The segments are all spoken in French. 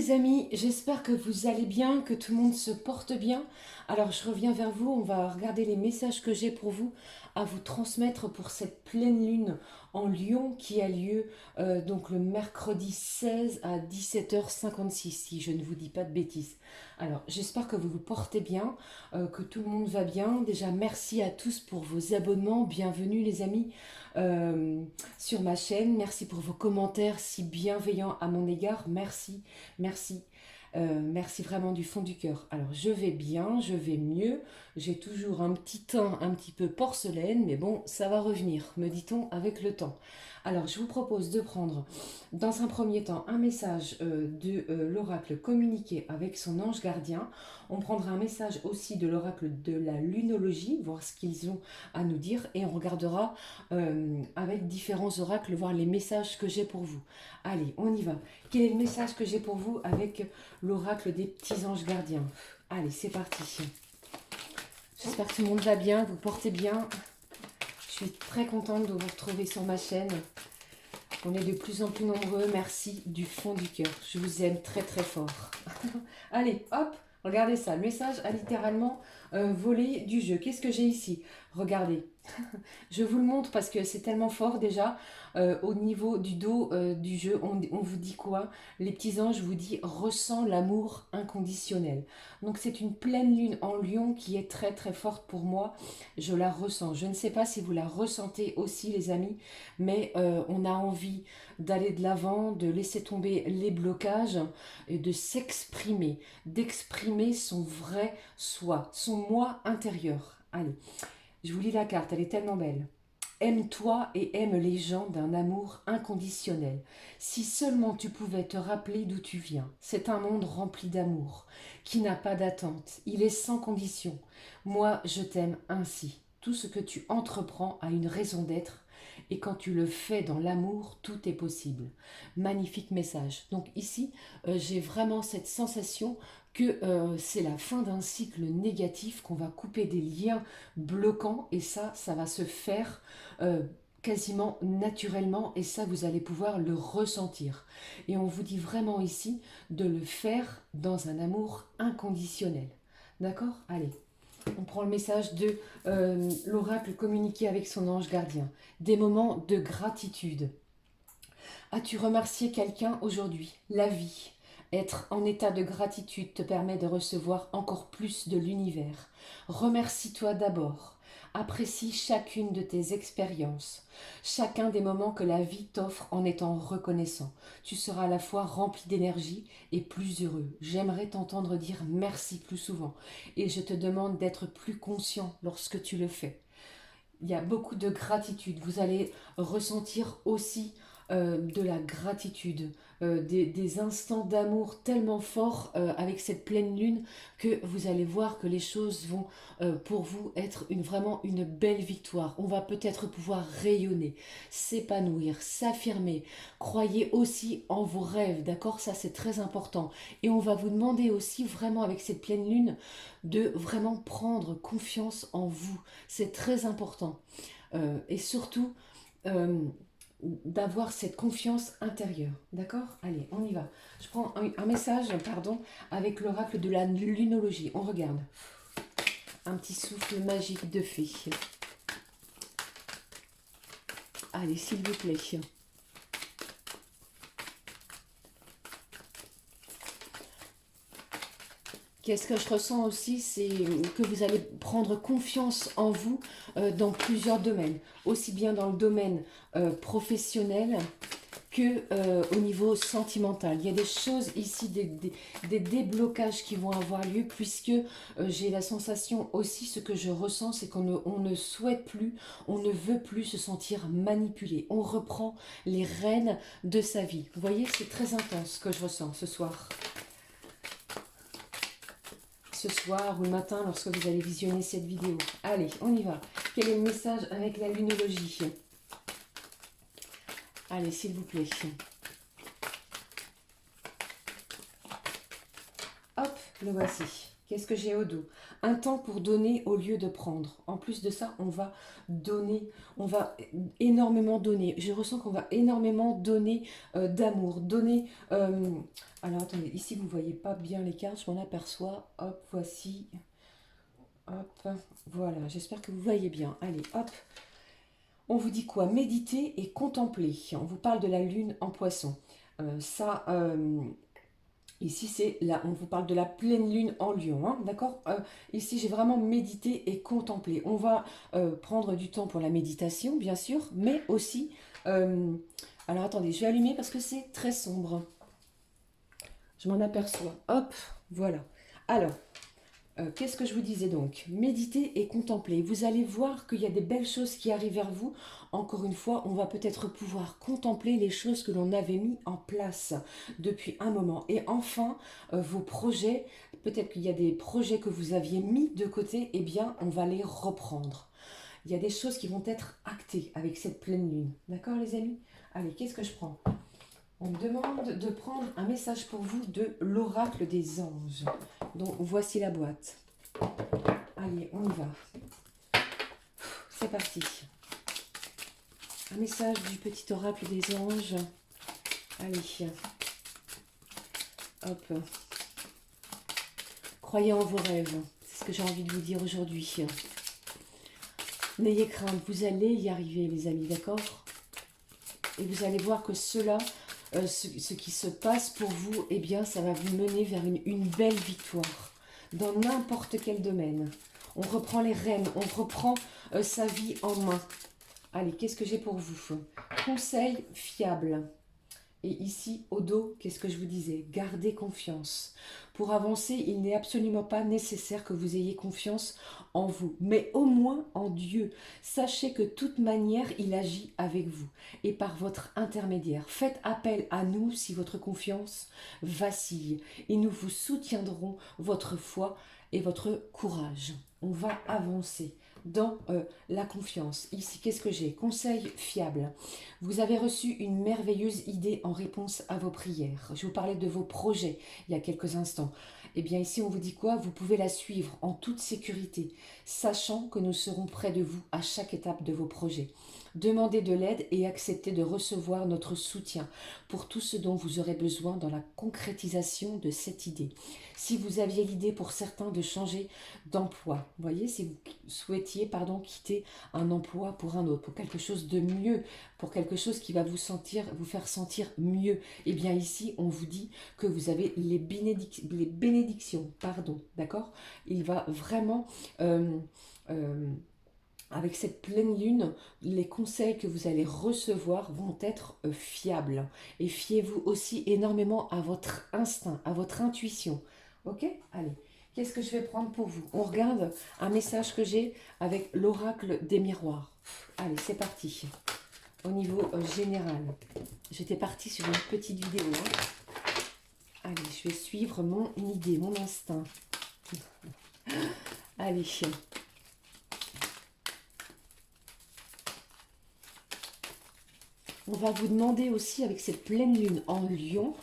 les amis, j'espère que vous allez bien, que tout le monde se porte bien. Alors je reviens vers vous, on va regarder les messages que j'ai pour vous à vous transmettre pour cette pleine lune en Lion qui a lieu donc le mercredi 16 à 17h56 si je ne vous dis pas de bêtises. Alors j'espère que vous vous portez bien, que tout le monde va bien. Déjà merci à tous pour vos abonnements, bienvenue les amis. Euh, sur ma chaîne. Merci pour vos commentaires si bienveillants à mon égard. Merci, merci. Merci vraiment du fond du cœur. Alors je vais bien, je vais mieux. J'ai toujours un petit teint un petit peu porcelaine, mais bon, ça va revenir, me dit-on, avec le temps. Alors je vous propose de prendre dans un premier temps un message de l'oracle communiqué avec son ange gardien. On prendra un message aussi de l'oracle de la lunologie, voir ce qu'ils ont à nous dire, et on regardera avec différents oracles, voir les messages que j'ai pour vous. Allez, on y va. Quel est le message que j'ai pour vous avec l'oracle des petits anges gardiens? Allez, c'est parti. J'espère que tout le monde va bien, vous portez bien. Je suis très contente de vous retrouver sur ma chaîne. On est de plus en plus nombreux. Merci du fond du cœur. Je vous aime très très fort. Allez, hop, regardez ça. Le message a littéralement volé du jeu. Qu'est-ce que j'ai ici? Regardez. Je vous le montre parce que c'est tellement fort déjà. Au niveau du dos du jeu, on vous dit quoi? Les petits anges vous dit ressens l'amour inconditionnel. Donc c'est une pleine lune en Lion qui est très très forte pour moi. Je la ressens. Je ne sais pas si vous la ressentez aussi les amis, mais on a envie d'aller de l'avant, de laisser tomber les blocages et de s'exprimer, d'exprimer son vrai soi, son moi intérieur. Allez. Je vous lis la carte, elle est tellement belle. Aime-toi et aime les gens d'un amour inconditionnel. Si seulement tu pouvais te rappeler d'où tu viens. C'est un monde rempli d'amour, qui n'a pas d'attente. Il est sans condition. Moi, je t'aime ainsi. Tout ce que tu entreprends a une raison d'être. Et quand tu le fais dans l'amour, tout est possible. Magnifique message. Donc ici, j'ai vraiment cette sensation que c'est la fin d'un cycle négatif, qu'on va couper des liens bloquants et ça va se faire quasiment naturellement et ça vous allez pouvoir le ressentir. Et on vous dit vraiment ici de le faire dans un amour inconditionnel. D'accord? Allez. On prend le message de l'oracle communiqué avec son ange gardien. Des moments de gratitude. As-tu remercié quelqu'un aujourd'hui? La vie. Être en état de gratitude te permet de recevoir encore plus de l'univers. Remercie-toi d'abord. Apprécie chacune de tes expériences, chacun des moments que la vie t'offre en étant reconnaissant. Tu seras à la fois rempli d'énergie et plus heureux. J'aimerais t'entendre dire merci plus souvent et je te demande d'être plus conscient lorsque tu le fais. Il y a beaucoup de gratitude. Vous allez ressentir aussi de la gratitude, des instants d'amour tellement forts avec cette pleine lune que vous allez voir que les choses vont pour vous être vraiment une belle victoire. On va peut-être pouvoir rayonner, s'épanouir, s'affirmer. Croyez aussi en vos rêves, d'accord? Ça c'est très important. Et on va vous demander aussi vraiment avec cette pleine lune de vraiment prendre confiance en vous. C'est très important. Et surtout, euh, d'avoir cette confiance intérieure. D'accord? Allez, on y va. Je prends un message, pardon, avec l'oracle de la lunologie. On regarde. Un petit souffle magique de fée. Allez, s'il vous plaît. Qu'est-ce que je ressens aussi, c'est que vous allez prendre confiance en vous dans plusieurs domaines, aussi bien dans le domaine professionnel que au niveau sentimental. Il y a des choses ici, des déblocages qui vont avoir lieu puisque j'ai la sensation aussi, ce que je ressens, c'est on ne souhaite plus, on ne veut plus se sentir manipulé. On reprend les rênes de sa vie. Vous voyez, c'est très intense ce que je ressens ce soir. Ce soir ou le matin lorsque vous allez visionner cette vidéo. Allez, on y va. Quel est le message avec la lunologie? Allez, s'il vous plaît. Hop, le voici. Qu'est-ce que j'ai au dos? Un temps pour donner au lieu de prendre. En plus de ça, on va donner, on va énormément donner. Je ressens qu'on va énormément donner d'amour, donner... alors attendez, ici vous ne voyez pas bien les cartes, je m'en aperçois. Hop, voici. Hop, voilà, j'espère que vous voyez bien. Allez, hop. On vous dit quoi? Méditer et contempler. On vous parle de la lune en poisson. Ça, ici, c'est là, on vous parle de la pleine lune en lion, hein, d'accord. Ici, j'ai vraiment médité et contemplé. On va prendre du temps pour la méditation, bien sûr, mais aussi... alors, attendez, je vais allumer parce que c'est très sombre. Je m'en aperçois. Hop, voilà. Alors, qu'est-ce que je vous disais donc? Méditer et contempler. Vous allez voir qu'il y a des belles choses qui arrivent vers vous. Encore une fois, on va peut-être pouvoir contempler les choses que l'on avait mis en place depuis un moment. Et enfin, vos projets, peut-être qu'il y a des projets que vous aviez mis de côté, eh bien, on va les reprendre. Il y a des choses qui vont être actées avec cette pleine lune. D'accord, les amis? Allez, qu'est-ce que je prends? On me demande de prendre un message pour vous de l'oracle des anges. Donc, voici la boîte. Allez, on y va. C'est parti. Un message du petit oracle des anges. Allez. Hop. Croyez en vos rêves. C'est ce que j'ai envie de vous dire aujourd'hui. N'ayez crainte, vous allez y arriver, les amis, d'accord? Et vous allez voir que cela... ce qui se passe pour vous, eh bien, ça va vous mener vers une belle victoire dans n'importe quel domaine. On reprend les rênes, on reprend sa vie en main. Allez, qu'est-ce que j'ai pour vous? Conseil fiable. Et ici, au dos, qu'est-ce que je vous disais? Gardez confiance. Pour avancer, il n'est absolument pas nécessaire que vous ayez confiance en vous, mais au moins en Dieu. Sachez que de toute manière, il agit avec vous et par votre intermédiaire. Faites appel à nous si votre confiance vacille et nous vous soutiendrons votre foi et votre courage. On va avancer dans la confiance. Ici, qu'est-ce que j'ai? Conseil fiable. Vous avez reçu une merveilleuse idée en réponse à vos prières. Je vous parlais de vos projets il y a quelques instants. Eh bien ici, on vous dit quoi? Vous pouvez la suivre en toute sécurité, sachant que nous serons près de vous à chaque étape de vos projets. Demandez de l'aide et acceptez de recevoir notre soutien pour tout ce dont vous aurez besoin dans la concrétisation de cette idée. Si vous aviez l'idée pour certains de changer d'emploi, voyez, si vous souhaitiez quitter un emploi pour un autre, pour quelque chose de mieux, pour quelque chose qui va vous faire sentir mieux, eh bien ici, on vous dit que vous avez les bénédictions, d'accord? Il va vraiment... avec cette pleine lune, les conseils que vous allez recevoir vont être fiables. Et fiez-vous aussi énormément à votre instinct, à votre intuition. Ok? Allez, qu'est-ce que je vais prendre pour vous? On regarde un message que j'ai avec l'oracle des miroirs. Allez, c'est parti. Au niveau général, j'étais partie sur une petite vidéo. Allez, je vais suivre mon idée, mon instinct. Allez. On va vous demander aussi, avec cette pleine lune en lion,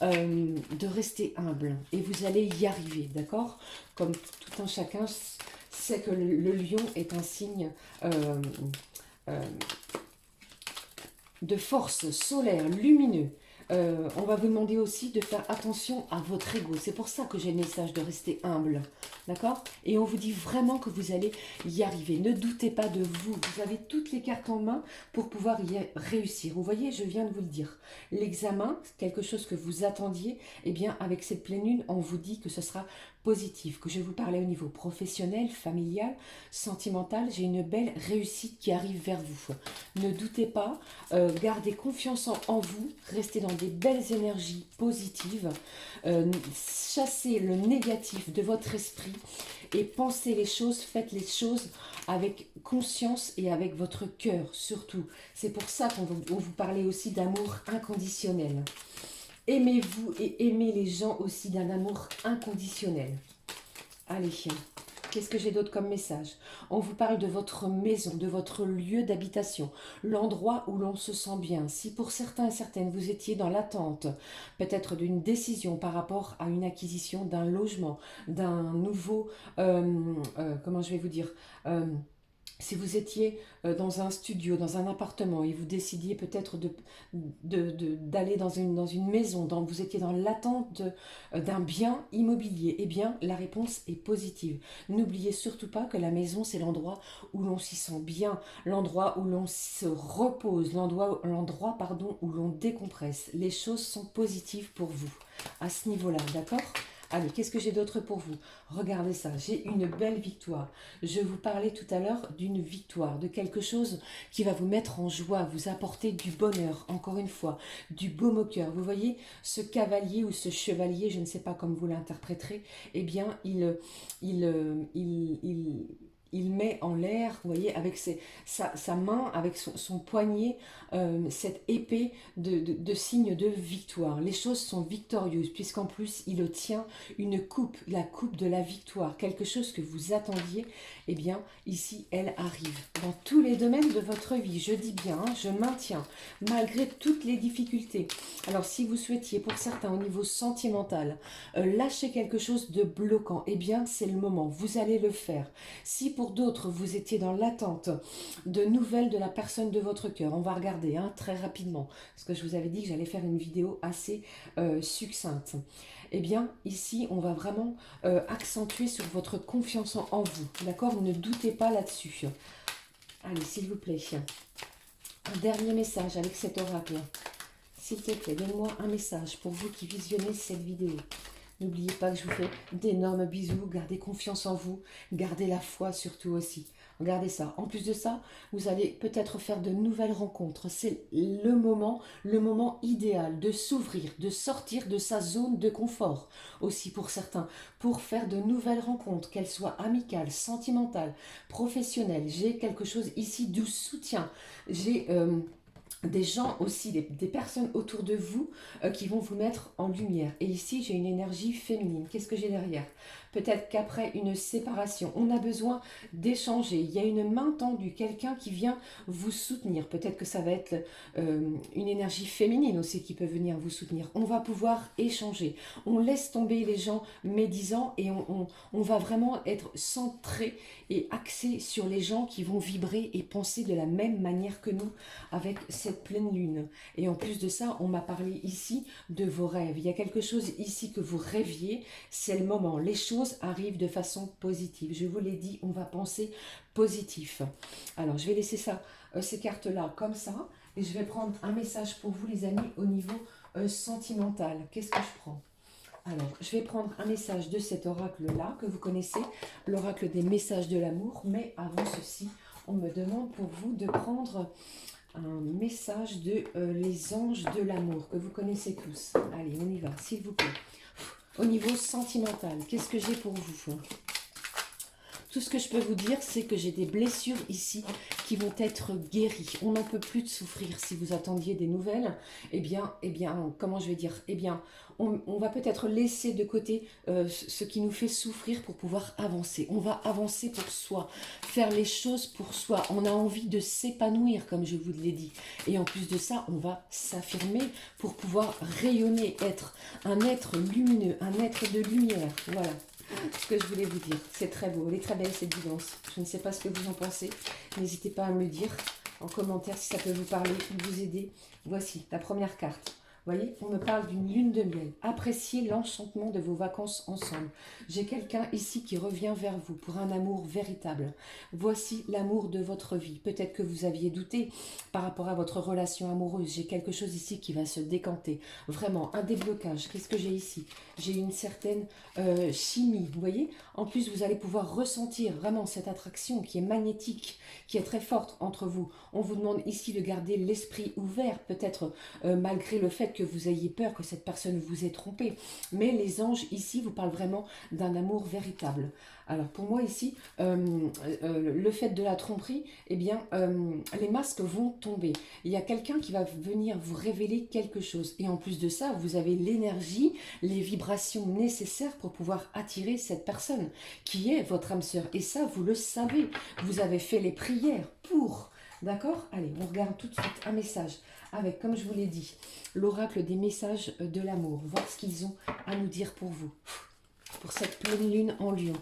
de rester humble. Et vous allez y arriver, d'accord? Comme tout un chacun sait que le lion est un signe de force solaire, lumineux. On va vous demander aussi de faire attention à votre ego. C'est pour ça que j'ai le message de rester humble. D'accord? Et on vous dit vraiment que vous allez y arriver. Ne doutez pas de vous. Vous avez toutes les cartes en main pour pouvoir y réussir. Vous voyez, je viens de vous le dire. L'examen, quelque chose que vous attendiez, eh bien, avec cette pleine lune, on vous dit que ce sera positif. Que je vous parlais au niveau professionnel, familial, sentimental. J'ai une belle réussite qui arrive vers vous. Ne doutez pas. Gardez confiance en vous. Restez dans des belles énergies positives. Chassez le négatif de votre esprit et pensez les choses, faites les choses avec conscience et avec votre cœur surtout. C'est pour ça qu'on vous parlait aussi d'amour inconditionnel. Aimez-vous et aimez les gens aussi d'un amour inconditionnel. Allez, qu'est-ce que j'ai d'autre comme message? On vous parle de votre maison, de votre lieu d'habitation, l'endroit où l'on se sent bien. Si pour certains et certaines, vous étiez dans l'attente, peut-être d'une décision par rapport à une acquisition d'un logement, d'un nouveau, comment je vais vous dire, euh, si vous étiez dans un studio, dans un appartement, et vous décidiez peut-être d'aller dans une maison, vous étiez dans l'attente d'un bien immobilier, eh bien, la réponse est positive. N'oubliez surtout pas que la maison, c'est l'endroit où l'on s'y sent bien, l'endroit où l'on se repose, pardon, où l'on décompresse. Les choses sont positives pour vous à ce niveau-là, d'accord? Allez, qu'est-ce que j'ai d'autre pour vous? Regardez ça, j'ai une belle victoire. Je vous parlais tout à l'heure d'une victoire, de quelque chose qui va vous mettre en joie, vous apporter du bonheur, encore une fois, du baume au cœur. Vous voyez, ce cavalier ou ce chevalier, je ne sais pas comment vous l'interpréterez, eh bien, il met en l'air, vous voyez, avec sa main, avec son poignet, cette épée de signe de victoire. Les choses sont victorieuses, puisqu'en plus, il tient une coupe, la coupe de la victoire, quelque chose que vous attendiez, eh bien, ici, elle arrive. Dans tous les domaines de votre vie, je dis bien, hein, je maintiens, malgré toutes les difficultés. Alors, si vous souhaitiez, pour certains, au niveau sentimental, lâcher quelque chose de bloquant, eh bien, c'est le moment, vous allez le faire. Si pour d'autres, vous étiez dans l'attente de nouvelles de la personne de votre cœur, on va regarder hein, très rapidement, parce que je vous avais dit que j'allais faire une vidéo assez succincte. Eh bien, ici, on va vraiment accentuer sur votre confiance en vous, d'accord? Ne doutez pas là-dessus. Allez, s'il vous plaît. Un dernier message avec cet oracle. S'il te plaît, donne-moi un message pour vous qui visionnez cette vidéo. N'oubliez pas que je vous fais d'énormes bisous, gardez confiance en vous, gardez la foi surtout aussi. Regardez ça. En plus de ça, vous allez peut-être faire de nouvelles rencontres. C'est le moment idéal de s'ouvrir, de sortir de sa zone de confort aussi pour certains, pour faire de nouvelles rencontres, qu'elles soient amicales, sentimentales, professionnelles. J'ai quelque chose ici du soutien. J'ai des gens aussi, des personnes autour de vous qui vont vous mettre en lumière. Et ici, j'ai une énergie féminine. Qu'est-ce que j'ai derrière? Peut-être qu'après une séparation, on a besoin d'échanger. Il y a une main tendue, quelqu'un qui vient vous soutenir. Peut-être que ça va être une énergie féminine aussi qui peut venir vous soutenir. On va pouvoir échanger. On laisse tomber les gens médisants et on va vraiment être centré et axé sur les gens qui vont vibrer et penser de la même manière que nous avec cette pleine lune. Et en plus de ça, on m'a parlé ici de vos rêves. Il y a quelque chose ici que vous rêviez, c'est le moment. Les choses arrivent de façon positive. Je vous l'ai dit, on va penser positif. Alors, je vais laisser ça, ces cartes-là comme ça, et je vais prendre un message pour vous, les amis, au niveau sentimental. Qu'est-ce que je prends? Alors, je vais prendre un message de cet oracle-là, que vous connaissez, l'oracle des messages de l'amour, mais avant ceci, on me demande pour vous de prendre un message de les anges de l'amour, que vous connaissez tous. Allez, on y va, s'il vous plaît. Au niveau sentimental, qu'est-ce que j'ai pour vous? Tout ce que je peux vous dire, c'est que j'ai des blessures ici qui vont être guéries. On n'en peut plus de souffrir. Si vous attendiez des nouvelles, eh bien, comment je vais dire? Eh bien, on va peut-être laisser de côté ce qui nous fait souffrir pour pouvoir avancer. On va avancer pour soi, faire les choses pour soi. On a envie de s'épanouir, comme je vous l'ai dit. Et en plus de ça, on va s'affirmer pour pouvoir rayonner, être un être lumineux, un être de lumière. Voilà ce que je voulais vous dire. C'est très beau, elle est très belle cette guidance. Je ne sais pas ce que vous en pensez. N'hésitez pas à me le dire en commentaire si ça peut vous parler, vous aider. Voici la première carte. Vous voyez, on me parle d'une lune de miel. Appréciez l'enchantement de vos vacances ensemble. J'ai quelqu'un ici qui revient vers vous pour un amour véritable. Voici l'amour de votre vie. Peut-être que vous aviez douté par rapport à votre relation amoureuse. J'ai quelque chose ici qui va se décanter. Vraiment, un déblocage. Qu'est-ce que j'ai ici? J'ai une certaine chimie, vous voyez? En plus, vous allez pouvoir ressentir vraiment cette attraction qui est magnétique, qui est très forte entre vous. On vous demande ici de garder l'esprit ouvert, peut-être malgré le fait que vous ayez peur que cette personne vous ait trompé. Mais les anges, ici, vous parlent vraiment d'un amour véritable. Alors, pour moi, ici, le fait de la tromperie, eh bien, les masques vont tomber. Il y a quelqu'un qui va venir vous révéler quelque chose. Et en plus de ça, vous avez l'énergie, les vibrations nécessaires pour pouvoir attirer cette personne qui est votre âme sœur. Et ça, vous le savez. Vous avez fait les prières pour. D'accord? Allez, on regarde tout de suite un message avec, comme je vous l'ai dit, l'oracle des messages de l'amour. Voir ce qu'ils ont à nous dire pour vous. Pour cette pleine lune en Lion.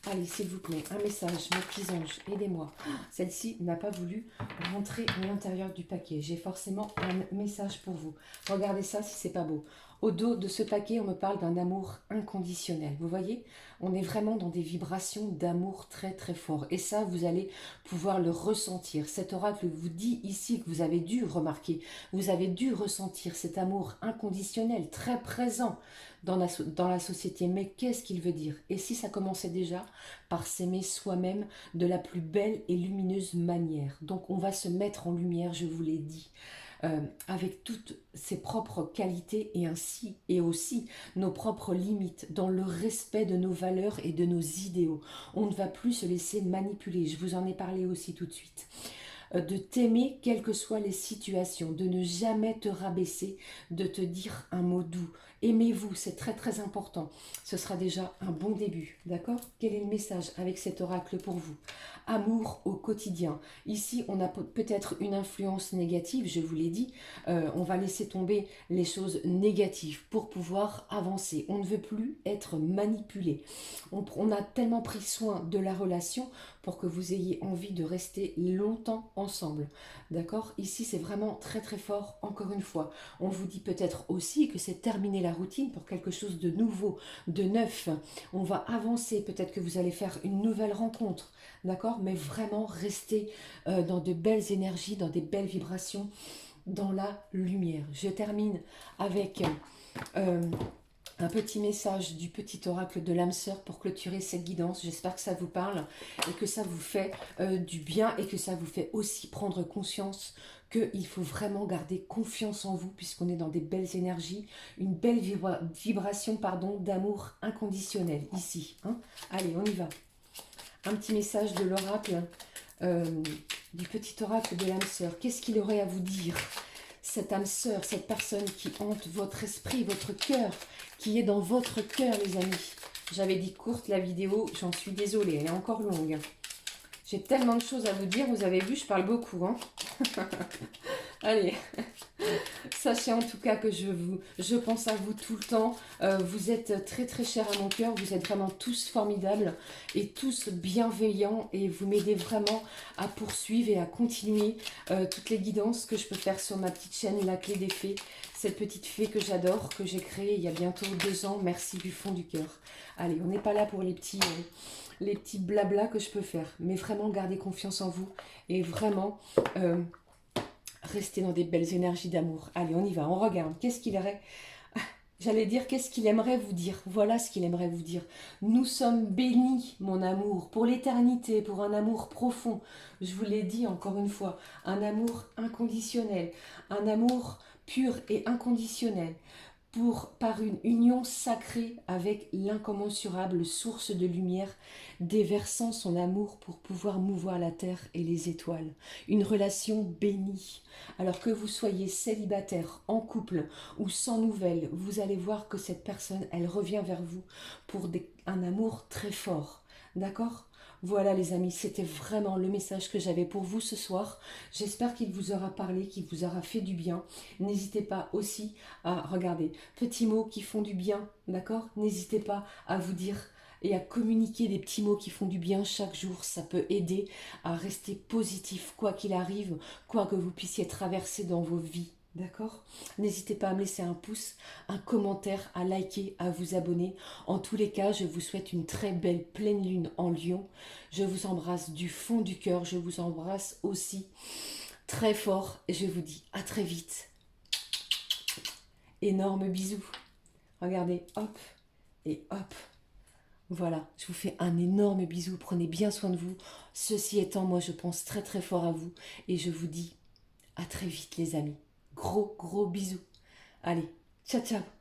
Allez, s'il vous plaît, un message, mes petits anges, aidez-moi. Celle-ci n'a pas voulu rentrer à l'intérieur du paquet. J'ai forcément un message pour vous. Regardez ça si c'est pas beau. Au dos de ce paquet, on me parle d'un amour inconditionnel. Vous voyez, on est vraiment dans des vibrations d'amour très très fort. Et ça, vous allez pouvoir le ressentir. Cet oracle vous dit ici que vous avez dû remarquer, vous avez dû ressentir cet amour inconditionnel, très présent dans la société. Mais qu'est-ce qu'il veut dire? Et si ça commençait déjà par s'aimer soi-même de la plus belle et lumineuse manière? Donc on va se mettre en lumière, je vous l'ai dit. Avec toutes ses propres qualités et ainsi et aussi nos propres limites, dans le respect de nos valeurs et de nos idéaux. On ne va plus se laisser manipuler, je vous en ai parlé aussi tout de suite. De t'aimer quelles que soient les situations, de ne jamais te rabaisser, de te dire un mot doux. Aimez-vous, c'est très très important. Ce sera déjà un bon début, d'accord? Quel est le message avec cet oracle pour vous? Amour au quotidien. Ici, on a peut-être une influence négative, je vous l'ai dit. On va laisser tomber les choses négatives pour pouvoir avancer. On ne veut plus être manipulé. On a tellement pris soin de la relation pour que vous ayez envie de rester longtemps ensemble. D'accord? Ici, c'est vraiment très très fort, encore une fois. On vous dit peut-être aussi que c'est terminer la routine pour quelque chose de nouveau, de neuf. On va avancer, peut-être que vous allez faire une nouvelle rencontre. D'accord? Mais vraiment rester dans de belles énergies, dans des belles vibrations, dans la lumière. Je termine avec un petit message du petit oracle de l'âme sœur pour clôturer cette guidance. J'espère que ça vous parle et que ça vous fait du bien et que ça vous fait aussi prendre conscience qu'il faut vraiment garder confiance en vous puisqu'on est dans des belles énergies, une belle vibration d'amour inconditionnel ici. Hein. Allez, on y va. Un petit message de l'oracle, du petit oracle de l'âme sœur. Qu'est-ce qu'il aurait à vous dire? Cette âme sœur, cette personne qui hante votre esprit, votre cœur, qui est dans votre cœur, les amis. J'avais dit courte la vidéo, j'en suis désolée, elle est encore longue. J'ai tellement de choses à vous dire, vous avez vu, je parle beaucoup. Hein. Allez, sachez en tout cas que je pense à vous tout le temps. Vous êtes très très chers à mon cœur, vous êtes vraiment tous formidables et tous bienveillants et vous m'aidez vraiment à poursuivre et à continuer toutes les guidances que je peux faire sur ma petite chaîne La Clé des Fées. Cette petite fée que j'adore, que j'ai créée il y a bientôt 2 ans. Merci du fond du cœur. Allez, on n'est pas là pour les petits blablas que je peux faire. Mais vraiment, gardez confiance en vous. Et vraiment, restez dans des belles énergies d'amour. Allez, on y va, on regarde. Qu'est-ce qu'il aurait... J'allais dire, qu'est-ce qu'il aimerait vous dire? Voilà ce qu'il aimerait vous dire. Nous sommes bénis, mon amour, pour l'éternité, pour un amour profond. Je vous l'ai dit encore une fois, un amour inconditionnel, un amour pur et inconditionnel, par une union sacrée avec l'incommensurable source de lumière, déversant son amour pour pouvoir mouvoir la terre et les étoiles. Une relation bénie. Alors que vous soyez célibataire, en couple ou sans nouvelles, vous allez voir que cette personne, elle revient vers vous pour un amour très fort. D'accord ? Voilà les amis, c'était vraiment le message que j'avais pour vous ce soir. J'espère qu'il vous aura parlé, qu'il vous aura fait du bien. N'hésitez pas aussi à regarder, petits mots qui font du bien, d'accord? N'hésitez pas à vous dire et à communiquer des petits mots qui font du bien chaque jour. Ça peut aider à rester positif, quoi qu'il arrive, quoi que vous puissiez traverser dans vos vies. D'accord? N'hésitez pas à me laisser un pouce, un commentaire, à liker, à vous abonner. En tous les cas, je vous souhaite une très belle pleine lune en Lion. Je vous embrasse du fond du cœur. Je vous embrasse aussi très fort. Et je vous dis à très vite. Énorme bisous. Regardez, hop et hop. Voilà, je vous fais un énorme bisou. Prenez bien soin de vous. Ceci étant, moi, je pense très très fort à vous. Et je vous dis à très vite, les amis. gros gros bisous. Allez, ciao ciao.